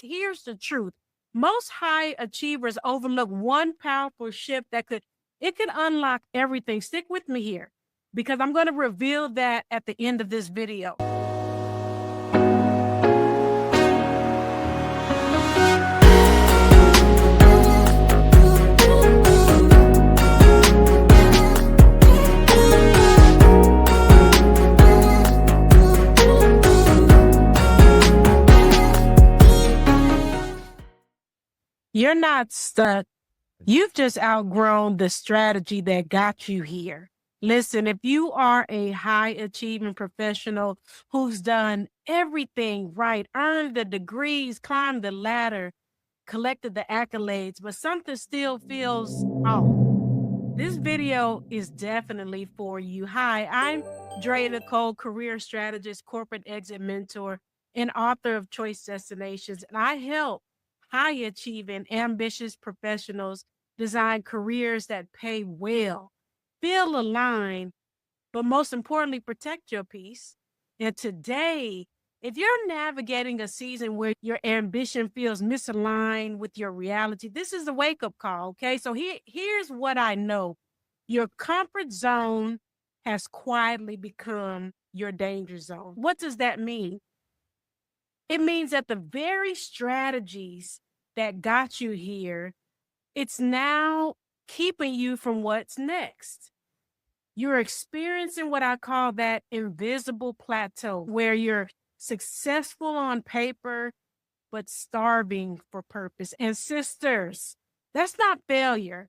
Here's the truth. Most high achievers overlook one powerful shift that could unlock everything. Stick with me here because I'm going to reveal that at the end of this video. You're not stuck. You've just outgrown the strategy that got you here. Listen, if you are a high achieving professional who's done everything right, earned the degrees, climbed the ladder, collected the accolades, but something still feels off, this video is definitely for you. Hi, I'm Jraya Nicole, career strategist, corporate exit mentor, and author of Choice Destinations. And I help high achieving, ambitious professionals design careers that pay well, feel aligned, but most importantly, protect your peace. And today, if you're navigating a season where your ambition feels misaligned with your reality, this is a wake-up call, okay? So here's what I know. Your comfort zone has quietly become your danger zone. What does that mean? It means that the very strategies that got you here, it's now keeping you from what's next. You're experiencing what I call that invisible plateau, where you're successful on paper, but starving for purpose. And sisters, that's not failure.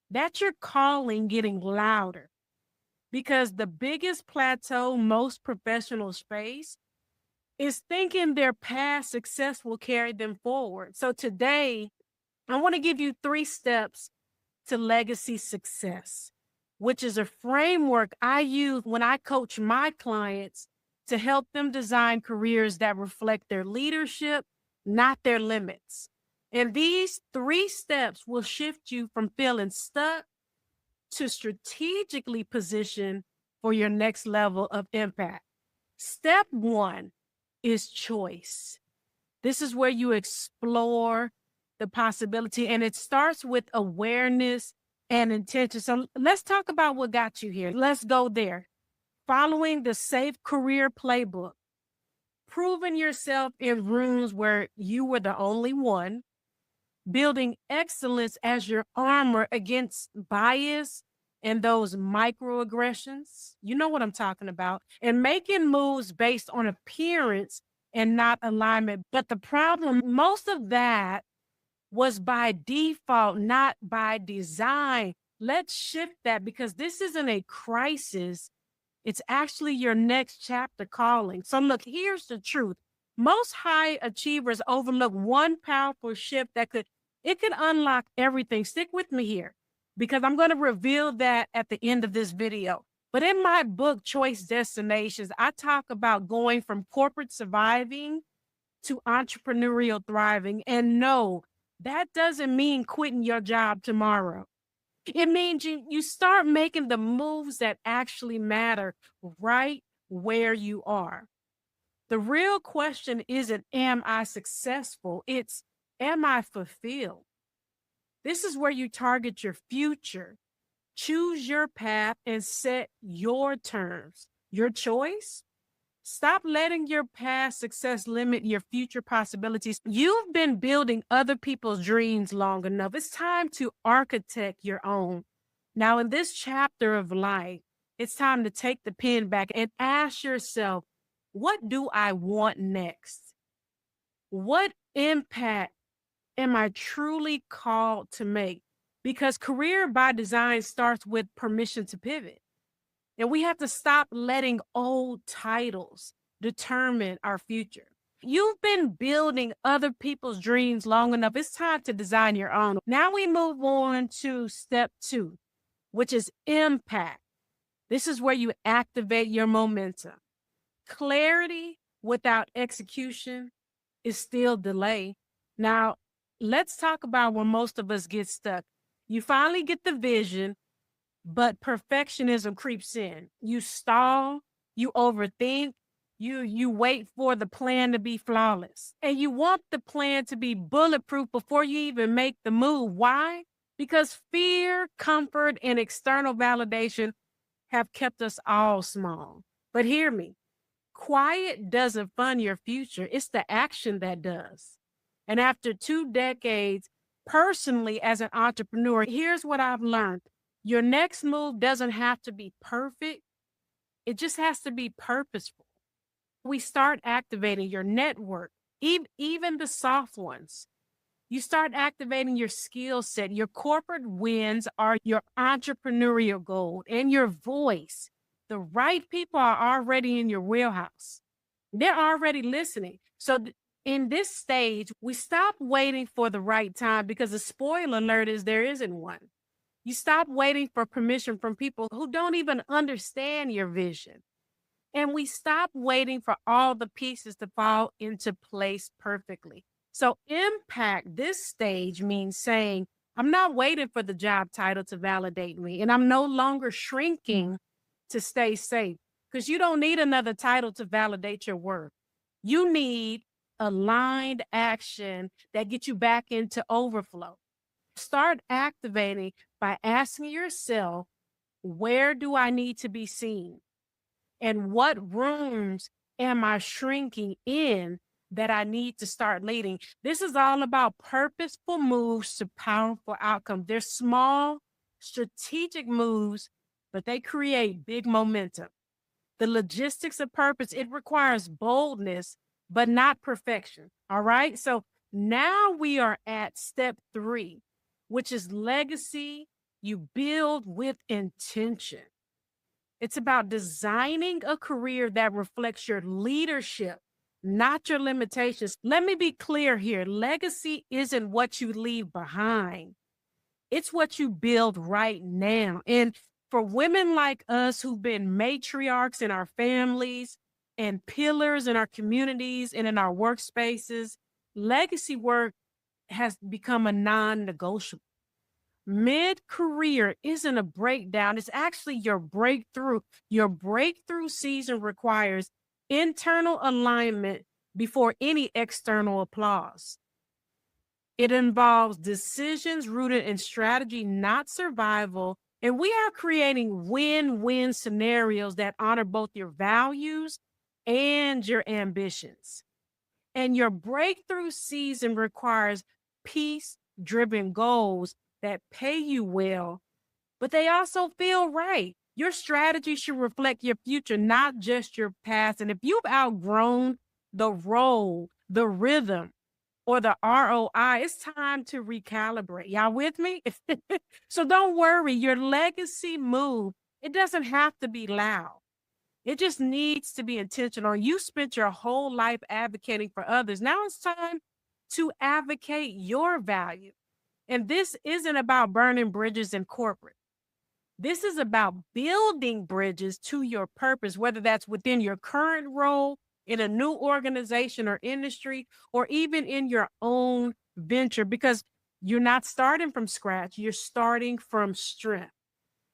That's your calling getting louder. Because the biggest plateau most professionals face is thinking their past success will carry them forward. So today, I want to give you 3 steps to legacy success, which is a framework I use when I coach my clients to help them design careers that reflect their leadership, not their limits. And these 3 steps will shift you from feeling stuck to strategically position for your next level of impact. Step 1 is choice. This is where you explore the possibility, and it starts with awareness and intention. So let's talk about what got you here. Let's go there. Following the safe career playbook, proving yourself in rooms where you were the only one, building excellence as your armor against bias and those microaggressions. You know what I'm talking about. And making moves based on appearance and not alignment. But the problem, most of that was by default, not by design. Let's shift that because this isn't a crisis. It's actually your next chapter calling. So look, here's the truth. Most high achievers overlook one powerful shift that could unlock everything. Stick with me here because I'm going to reveal that at the end of this video. But in my book, Choice Destinations, I talk about going from corporate surviving to entrepreneurial thriving. And no, that doesn't mean quitting your job tomorrow. It means you start making the moves that actually matter right where you are. The real question isn't, am I successful? It's, am I fulfilled? This is where you target your future, choose your path, and set your terms. Your choice? Stop letting your past success limit your future possibilities. You've been building other people's dreams long enough. It's time to architect your own. Now, in this chapter of life, it's time to take the pen back and ask yourself, what do I want next? What impact am I truly called to make? Because career by design starts with permission to pivot. And we have to stop letting old titles determine our future. You've been building other people's dreams long enough. It's time to design your own. Now we move on to step 2, which is impact. This is where you activate your momentum. Clarity without execution is still delay. Now, let's talk about where most of us get stuck. You finally get the vision, but perfectionism creeps in. You stall, you overthink, You wait for the plan to be flawless, and you want the plan to be bulletproof before you even make the move. Why? Because fear, comfort, and external validation have kept us all small. But hear me, quiet doesn't fund your future, it's the action that does. And after 2 decades, personally, as an entrepreneur, here's what I've learned: your next move doesn't have to be perfect, it just has to be purposeful. We start activating your network, even the soft ones. You start activating your skill set. Your corporate wins are your entrepreneurial gold and your voice. The right people are already in your wheelhouse. They're already listening. So in this stage, we stop waiting for the right time, because the spoiler alert is there isn't one. You stop waiting for permission from people who don't even understand your vision. And we stop waiting for all the pieces to fall into place perfectly. So, impact this stage means saying, I'm not waiting for the job title to validate me, and I'm no longer shrinking to stay safe, because you don't need another title to validate your worth. You need aligned action that gets you back into overflow. Start activating by asking yourself, where do I need to be seen? And what rooms am I shrinking in that I need to start leading? This is all about purposeful moves to powerful outcomes. They're small, strategic moves, but they create big momentum. The logistics of purpose, it requires boldness, but not perfection. All right. So now we are at step 3, which is legacy. You build with intention. It's about designing a career that reflects your leadership, not your limitations. Let me be clear here. Legacy isn't what you leave behind. It's what you build right now. And for women like us who've been matriarchs in our families and pillars in our communities and in our workspaces, legacy work has become a non-negotiable. Mid-career isn't a breakdown, it's actually your breakthrough. Your breakthrough season requires internal alignment before any external applause. It involves decisions rooted in strategy, not survival. And we are creating win-win scenarios that honor both your values and your ambitions. And your breakthrough season requires peace-driven goals that pay you well, but they also feel right. Your strategy should reflect your future, not just your past. And if you've outgrown the role, the rhythm, or the ROI, it's time to recalibrate. Y'all with me? So don't worry, your legacy move, it doesn't have to be loud. It just needs to be intentional. You spent your whole life advocating for others. Now it's time to advocate your value. And this isn't about burning bridges in corporate. This is about building bridges to your purpose, whether that's within your current role, in a new organization or industry, or even in your own venture, because you're not starting from scratch, you're starting from strength.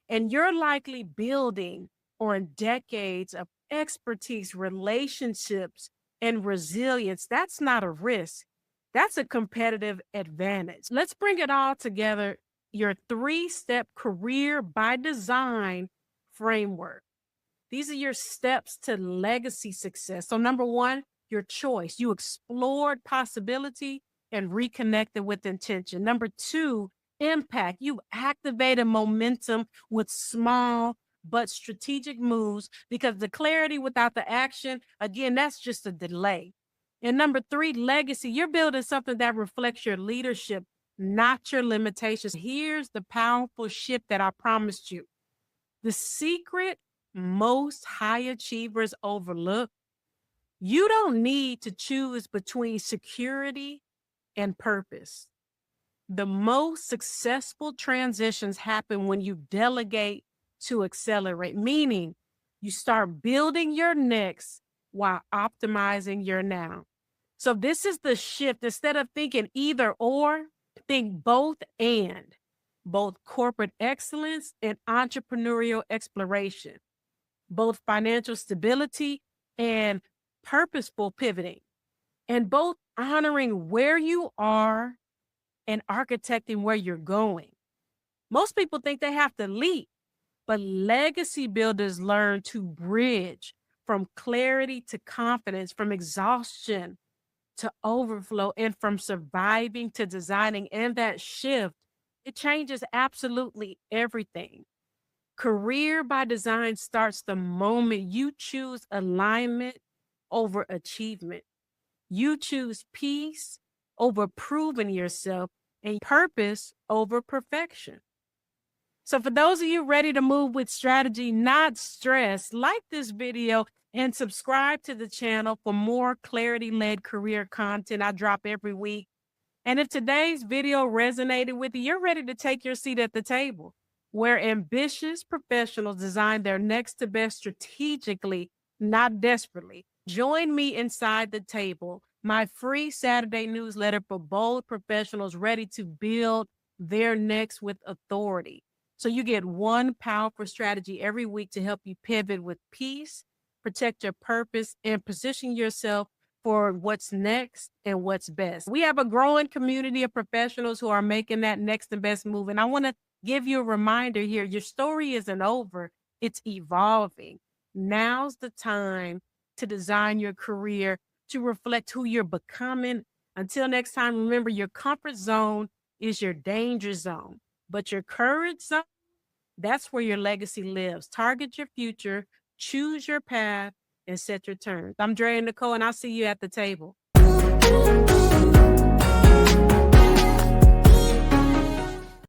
And you're likely building on decades of expertise, relationships, and resilience. That's not a risk. That's a competitive advantage. Let's bring it all together. Your 3-step career by design framework. These are your steps to legacy success. So number 1, your choice. You explored possibility and reconnected with intention. Number 2, impact. You activated momentum with small but strategic moves, because the clarity without the action, again, that's just a delay. And number 3, legacy. You're building something that reflects your leadership, not your limitations. Here's the powerful shift that I promised you. The secret most high achievers overlook: you don't need to choose between security and purpose. The most successful transitions happen when you delegate to accelerate, meaning you start building your next while optimizing your now. So this is the shift. Instead of thinking either or, think both and. Both corporate excellence and entrepreneurial exploration, both financial stability and purposeful pivoting, and both honoring where you are and architecting where you're going. Most people think they have to leap, but legacy builders learn to bridge from clarity to confidence, from exhaustion to overflow, and from surviving to designing. And that shift, it changes absolutely everything. Career by design starts the moment you choose alignment over achievement. You choose peace over proving yourself and purpose over perfection. So for those of you ready to move with strategy, not stress, like this video and subscribe to the channel for more clarity-led career content I drop every week. And if today's video resonated with you, you're ready to take your seat at the table, where ambitious professionals design their next to best strategically, not desperately. Join me inside the table, my free Saturday newsletter for bold professionals ready to build their next with authority. So you get one powerful strategy every week to help you pivot with peace, protect your purpose, and position yourself for what's next and what's best. We have a growing community of professionals who are making that next and best move. And I want to give you a reminder here. Your story isn't over. It's evolving. Now's the time to design your career to reflect who you're becoming. Until next time, remember, your comfort zone is your danger zone, but your courage zone, that's where your legacy lives. Target your future, choose your path, and set your terms. I'm Jraya Nicole, and I'll see you at the table.